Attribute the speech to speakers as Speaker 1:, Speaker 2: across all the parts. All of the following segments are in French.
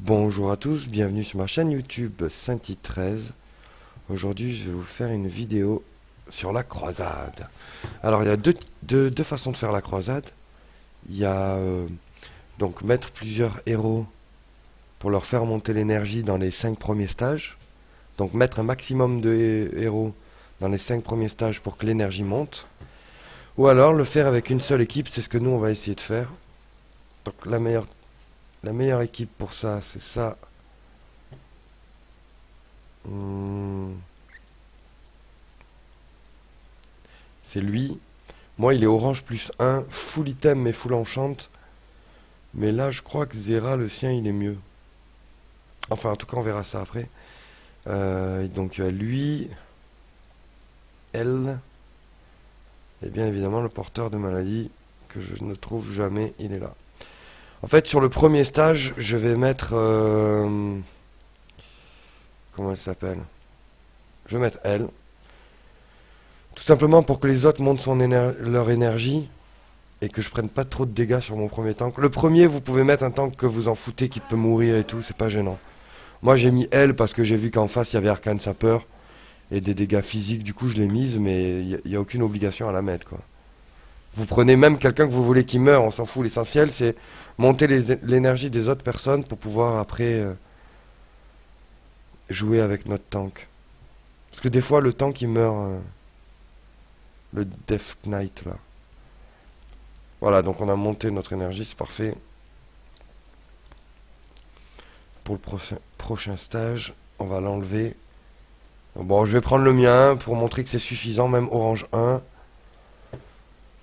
Speaker 1: Bonjour à tous, bienvenue sur ma chaîne YouTube Sainti13. Aujourd'hui, je vais vous faire une vidéo sur la croisade. Alors, il y a deux façons de faire la croisade. Il y a donc mettre plusieurs héros pour leur faire monter l'énergie dans les 5 premiers stages. Donc, mettre un maximum de héros dans les 5 premiers stages pour que l'énergie monte. Ou alors le faire avec une seule équipe, c'est ce que nous on va essayer de faire. Donc, la meilleure équipe pour ça, c'est ça. Hmm. C'est lui. Moi, il est orange plus 1, full item et full enchant. Mais là, je crois que Zera, le sien, il est mieux. Enfin, en tout cas, on verra ça après. Donc, lui, elle, et bien évidemment, le porteur de maladie, que je ne trouve jamais, il est là. En fait, sur le premier stage, je vais mettre... comment elle s'appelle? Je vais mettre elle. Tout simplement pour que les autres montent leur énergie et que je prenne pas trop de dégâts sur mon premier tank. Le premier, vous pouvez mettre un tank que vous en foutez qui peut mourir et tout, c'est pas gênant. Moi j'ai mis elle parce que j'ai vu qu'en face il y avait Arcane Sapper et des dégâts physiques, du coup je l'ai mise, mais il n'y a aucune obligation à la mettre quoi. Vous prenez même quelqu'un que vous voulez qui meurt, on s'en fout, l'essentiel c'est monter l'énergie des autres personnes pour pouvoir après jouer avec notre tank. Parce que des fois le tank il meurt, le Death Knight là. Voilà, donc on a monté notre énergie, c'est parfait. Pour le prochain stage, on va l'enlever. Bon, je vais prendre le mien pour montrer que c'est suffisant, même orange 1.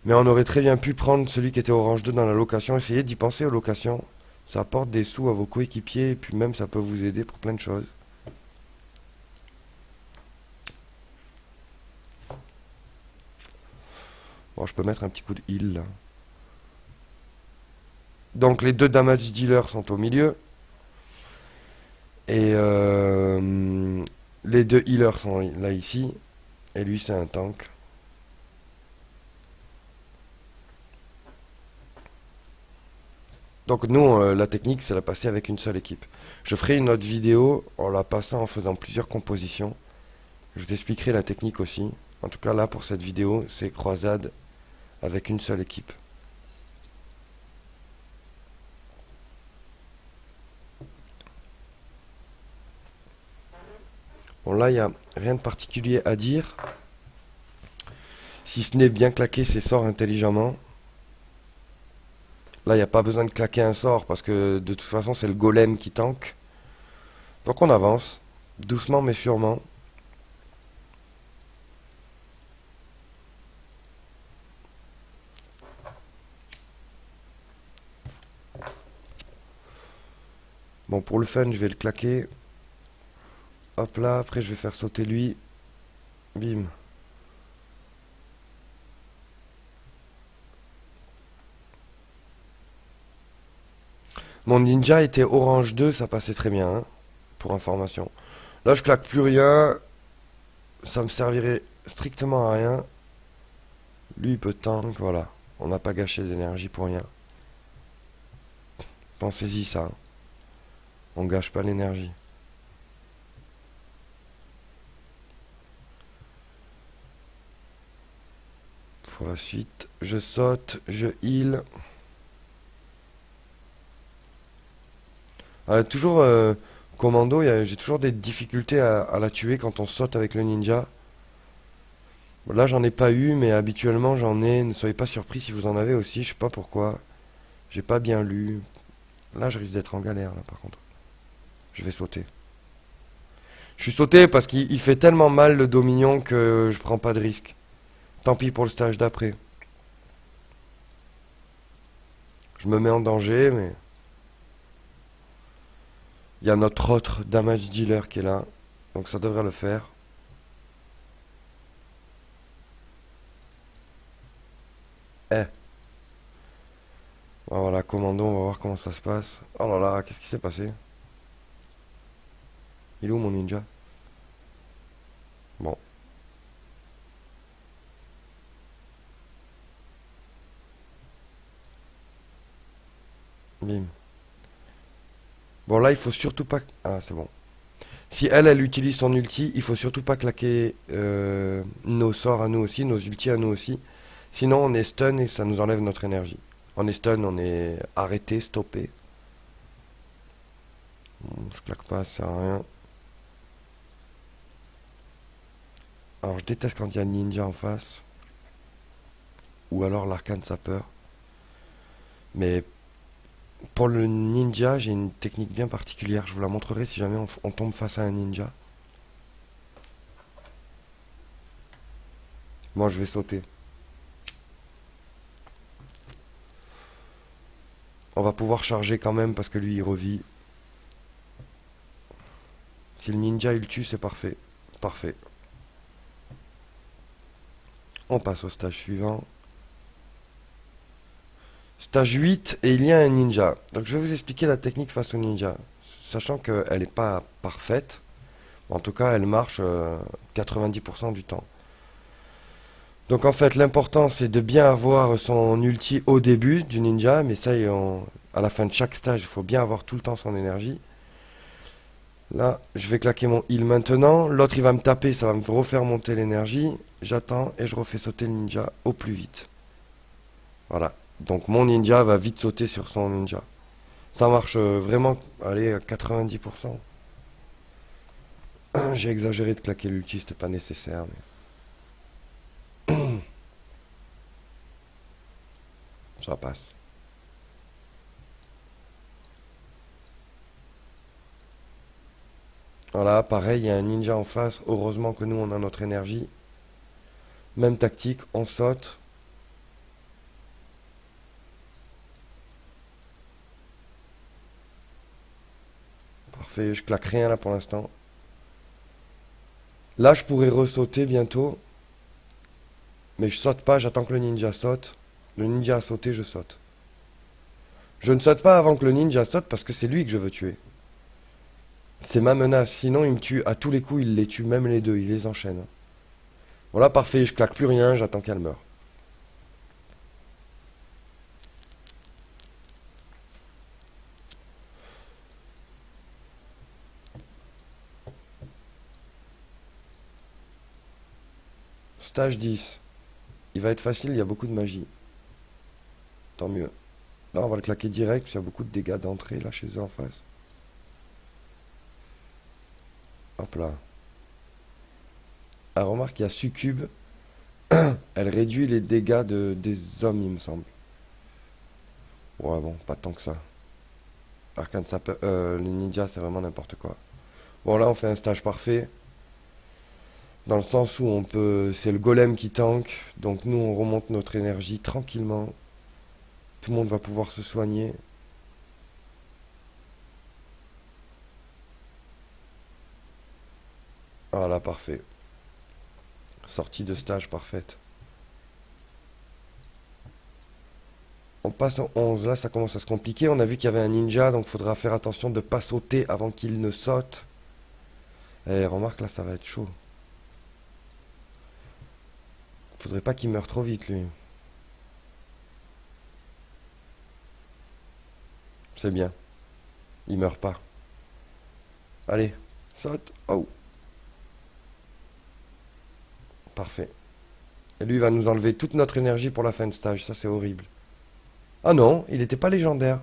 Speaker 1: Mais on aurait très bien pu prendre celui qui était orange 2 dans la location. Essayez d'y penser aux locations. Ça apporte des sous à vos coéquipiers et puis même ça peut vous aider pour plein de choses. Bon, je peux mettre un petit coup de heal là. Donc les deux damage dealers sont au milieu. Et les deux healers sont là ici. Et lui c'est un tank. Donc nous, la technique, c'est la passer avec une seule équipe. Je ferai une autre vidéo en la passant en faisant plusieurs compositions. Je vous expliquerai la technique aussi. En tout cas, là, pour cette vidéo, c'est croisade avec une seule équipe. Bon, là, il n'y a rien de particulier à dire. Si ce n'est bien claquer ses sorts intelligemment. Là, il n'y a pas besoin de claquer un sort parce que de toute façon, c'est le golem qui tank. Donc on avance, doucement mais sûrement. Bon, pour le fun, je vais le claquer. Hop là, après je vais faire sauter lui. Bim. Mon ninja était orange 2, ça passait très bien, hein, pour information. Là, je claque plus rien. Ça me servirait strictement à rien. Lui, il peut tank, voilà. On n'a pas gâché d'énergie pour rien. Pensez-y, ça. Hein. On gâche pas l'énergie. Pour la suite, je saute, je heal. Toujours commando, j'ai toujours des difficultés à la tuer quand on saute avec le ninja. Bon, là, j'en ai pas eu, mais habituellement, j'en ai. Ne soyez pas surpris si vous en avez aussi. Je sais pas pourquoi. J'ai pas bien lu. Là, je risque d'être en galère, là, par contre. Je vais sauter. Je suis sauté parce qu'il fait tellement mal le Dominion que je prends pas de risque. Tant pis pour le stage d'après. Je me mets en danger, mais... Il y a notre autre damage dealer qui est là. Donc ça devrait le faire. Eh. Voilà, commando, on va voir comment ça se passe. Oh là là, qu'est-ce qui s'est passé? Il est où mon ninja? Bon. Bim. Bon, là, il faut surtout pas... Ah, c'est bon. Si elle utilise son ulti, il faut surtout pas claquer nos sorts à nous aussi, nos ultis à nous aussi. Sinon, on est stun et ça nous enlève notre énergie. On est stun, on est arrêté, stoppé. Je claque pas, ça sert à rien. Alors, je déteste quand il y a le ninja en face. Ou alors l'arcane sapeur. Mais pour le ninja, j'ai une technique bien particulière. Je vous la montrerai si jamais on tombe face à un ninja. Moi, je vais sauter. On va pouvoir charger quand même parce que lui, il revit. Si le ninja, il tue, c'est parfait. Parfait. On passe au stage suivant. Stage 8, et il y a un ninja. Donc je vais vous expliquer la technique face au ninja. Sachant qu'elle n'est pas parfaite. En tout cas, elle marche 90% du temps. Donc en fait, l'important c'est de bien avoir son ulti au début du ninja. Mais ça, à la fin de chaque stage, il faut bien avoir tout le temps son énergie. Là, je vais claquer mon heal maintenant. L'autre, il va me taper, ça va me refaire monter l'énergie. J'attends et je refais sauter le ninja au plus vite. Voilà. Donc mon ninja va vite sauter sur son ninja. Ça marche vraiment, allez, à 90%. J'ai exagéré de claquer l'ulti, c'était pas nécessaire. Mais ça passe. Voilà, pareil, il y a un ninja en face. Heureusement que nous, on a notre énergie. Même tactique, on saute. Parfait, je claque rien là pour l'instant. Là, je pourrais ressauter bientôt. Mais je saute pas, j'attends que le ninja saute. Le ninja a sauté, je saute. Je ne saute pas avant que le ninja saute parce que c'est lui que je veux tuer. C'est ma menace, sinon il me tue à tous les coups, il les tue même les deux, il les enchaîne. Voilà, parfait, je claque plus rien, j'attends qu'elle meure. Stage 10. Il va être facile, il y a beaucoup de magie. Tant mieux. Là, on va le claquer direct, parce qu'il y a beaucoup de dégâts d'entrée, là, chez eux en face. Hop là. Ah, remarque, il y a Succube. Elle réduit les dégâts des hommes, il me semble. Ouais, bon, pas tant que ça. Arcane Sapeur, les ninjas, c'est vraiment n'importe quoi. Bon, là, on fait un stage parfait. Dans le sens où on peut... C'est le golem qui tank. Donc nous, on remonte notre énergie tranquillement. Tout le monde va pouvoir se soigner. Voilà, parfait. Sortie de stage parfaite. On passe en 11. Là, ça commence à se compliquer. On a vu qu'il y avait un ninja, donc il faudra faire attention de ne pas sauter avant qu'il ne saute. Et remarque, là, ça va être chaud. Faudrait pas qu'il meure trop vite, lui. C'est bien. Il meurt pas. Allez, saute. Oh. Parfait. Et lui, il va nous enlever toute notre énergie pour la fin de stage. Ça, c'est horrible. Ah non, il n'était pas légendaire.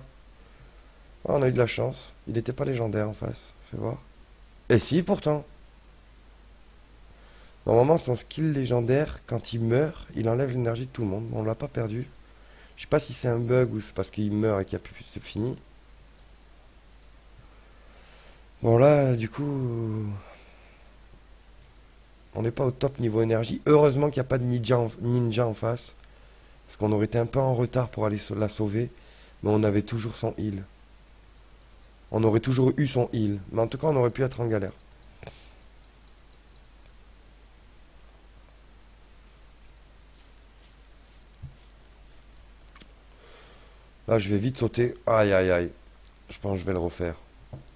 Speaker 1: Ah, on a eu de la chance. Il n'était pas légendaire en face. Fais voir. Et si, pourtant. Normalement, son skill légendaire, quand il meurt, il enlève l'énergie de tout le monde. On l'a pas perdu. Je sais pas si c'est un bug ou c'est parce qu'il meurt et qu'il n'y a plus... C'est fini. Bon là, du coup... On n'est pas au top niveau énergie. Heureusement qu'il n'y a pas de ninja en face. Parce qu'on aurait été un peu en retard pour aller la sauver. Mais on avait toujours son heal. On aurait toujours eu son heal. Mais en tout cas, on aurait pu être en galère. Là, je vais vite sauter. Aïe, aïe, aïe. Je pense que je vais le refaire.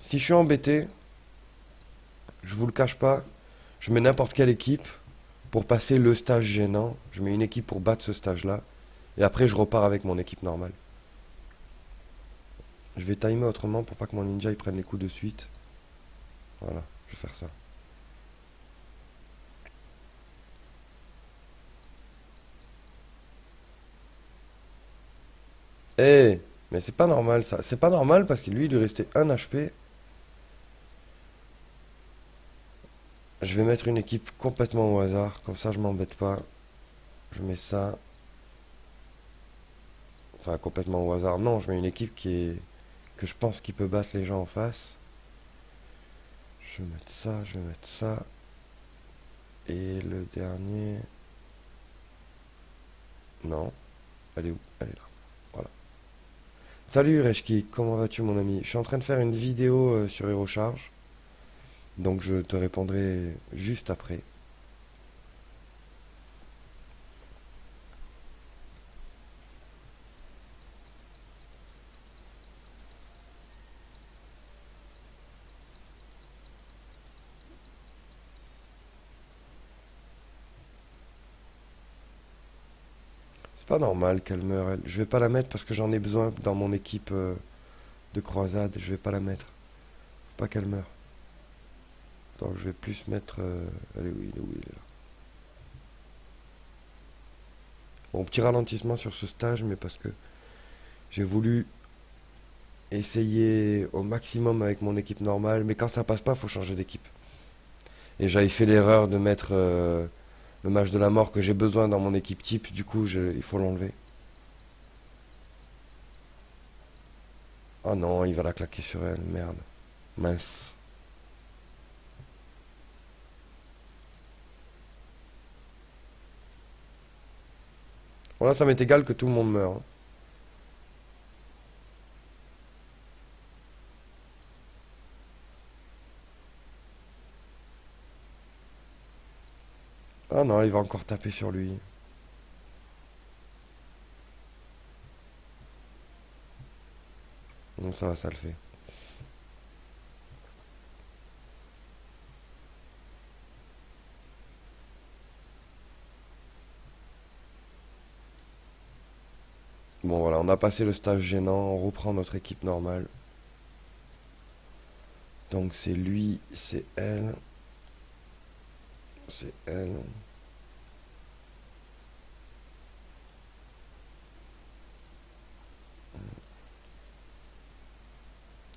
Speaker 1: Si je suis embêté, je vous le cache pas, je mets n'importe quelle équipe pour passer le stage gênant. Je mets une équipe pour battre ce stage-là. Et après, je repars avec mon équipe normale. Je vais timer autrement pour pas que mon ninja il prenne les coups de suite. Voilà, je vais faire ça. Eh, mais c'est pas normal ça. C'est pas normal parce que lui, il lui restait un HP. Je vais mettre une équipe complètement au hasard. Comme ça, je m'embête pas. Je mets ça. Enfin, complètement au hasard. Non, je mets une équipe qui est... que je pense qu'il peut battre les gens en face. Je vais mettre ça, je vais mettre ça. Et le dernier... Non. Elle est où? Elle est là. Voilà. Salut Reshki, comment vas-tu mon ami? Je suis en train de faire une vidéo sur HeroCharge. Donc je te répondrai juste après. C'est pas normal qu'elle meure, elle. Je vais pas la mettre parce que j'en ai besoin dans mon équipe de croisade. Je vais pas la mettre. Faut pas qu'elle meure. Donc je vais plus mettre... elle est où? Il est où? Il est là. Bon, petit ralentissement sur ce stage, mais parce que j'ai voulu essayer au maximum avec mon équipe normale. Mais quand ça passe pas, faut changer d'équipe. Et j'avais fait l'erreur de mettre le mage de la mort que j'ai besoin dans mon équipe type. Du coup, il faut l'enlever. Oh non, il va la claquer sur elle. Merde. Mince. Voilà, ça m'est égal que tout le monde meure, hein. Ah non, il va encore taper sur lui. Non, ça va, ça le fait. Bon voilà, on a passé le stage gênant, on reprend notre équipe normale. Donc c'est lui, c'est elle, c'est elle.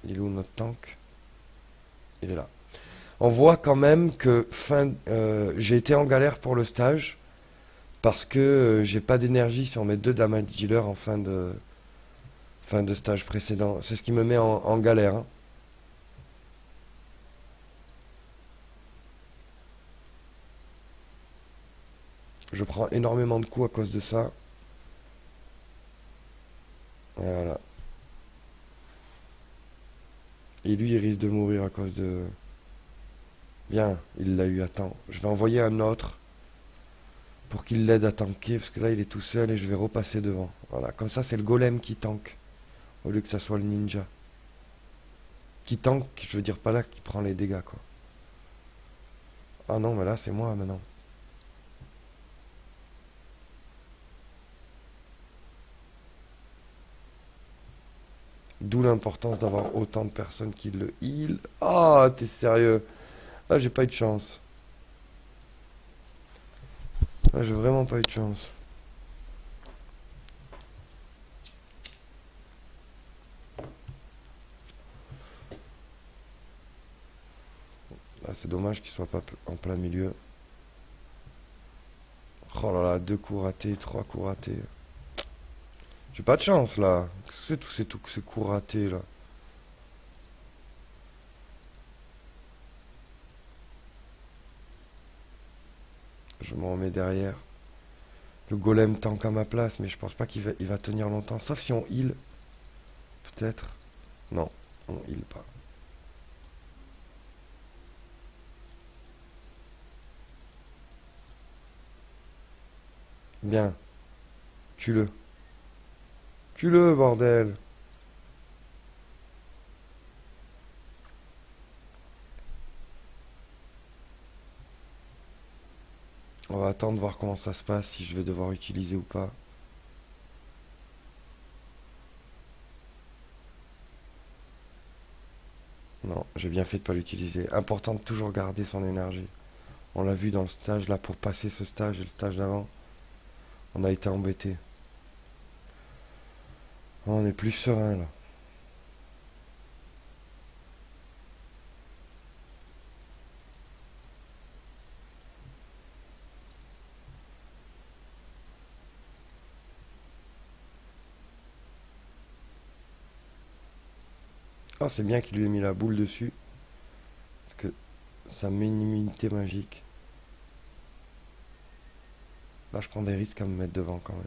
Speaker 1: Il est où notre tank? Il est là. On voit quand même que j'ai été en galère pour le stage parce que j'ai pas d'énergie sur mes deux damage dealers en fin de stage précédent. C'est ce qui me met en galère, hein. Je prends énormément de coups à cause de ça. Et voilà. Et lui, il risque de mourir à cause de... Bien, il l'a eu à temps. Je vais envoyer un autre pour qu'il l'aide à tanker, parce que là, il est tout seul et je vais repasser devant. Voilà, comme ça, c'est le golem qui tank, au lieu que ça soit le ninja. Qui tank, je veux dire pas là, qui prend les dégâts, quoi. Ah non, mais là, c'est moi, maintenant. D'où l'importance d'avoir autant de personnes qui le heal. Ah, t'es sérieux? Là, j'ai pas eu de chance. Là, j'ai vraiment pas eu de chance. Là, c'est dommage qu'il soit pas en plein milieu. Oh là là, deux coups ratés, trois coups ratés. J'ai pas de chance, là. Qu'est-ce que c'est tous ces coups ratés, là? Je me remets derrière. Le golem tank à ma place, mais je pense pas il va tenir longtemps. Sauf si on heal. Peut-être. Non, on heal pas. Bien. Tue-le. Tue-le, bordel. On va attendre voir comment ça se passe, si je vais devoir utiliser ou pas. Non, j'ai bien fait de pas l'utiliser. Important de toujours garder son énergie. On l'a vu dans le stage là pour passer ce stage et le stage d'avant. On a été embêté. On est plus serein là. Oh, c'est bien qu'il lui ait mis la boule dessus. Parce que ça met une immunité magique. Là, je prends des risques à me mettre devant quand même.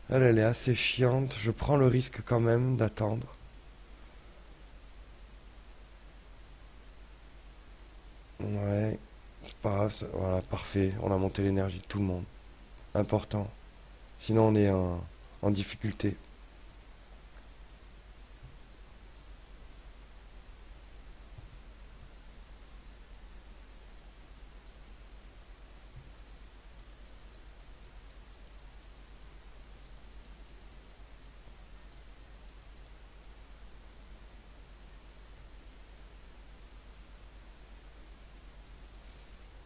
Speaker 1: Elle est assez chiante. Je prends le risque quand même d'attendre. Ouais, c'est pas grave. Voilà, parfait. On a monté l'énergie de tout le monde. Important. Sinon, on est en difficulté.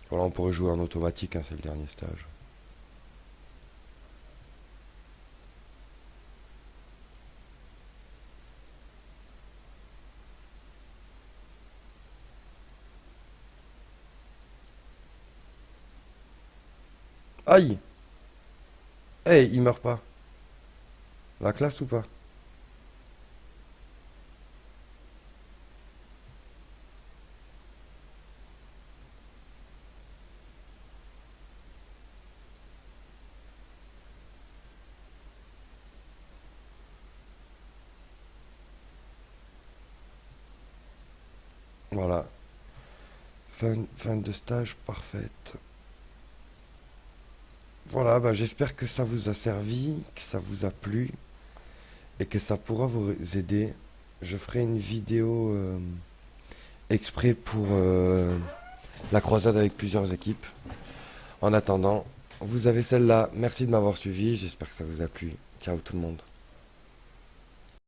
Speaker 1: Voilà, on pourrait jouer en automatique, hein, c'est le dernier stage. Aïe! Hey, il meurt pas. La classe ou pas? Voilà. Fin de stage parfaite. Voilà, bah, j'espère que ça vous a servi, que ça vous a plu et que ça pourra vous aider. Je ferai une vidéo exprès pour la croisade avec plusieurs équipes. En attendant, vous avez celle-là. Merci de m'avoir suivi. J'espère que ça vous a plu. Ciao tout le monde.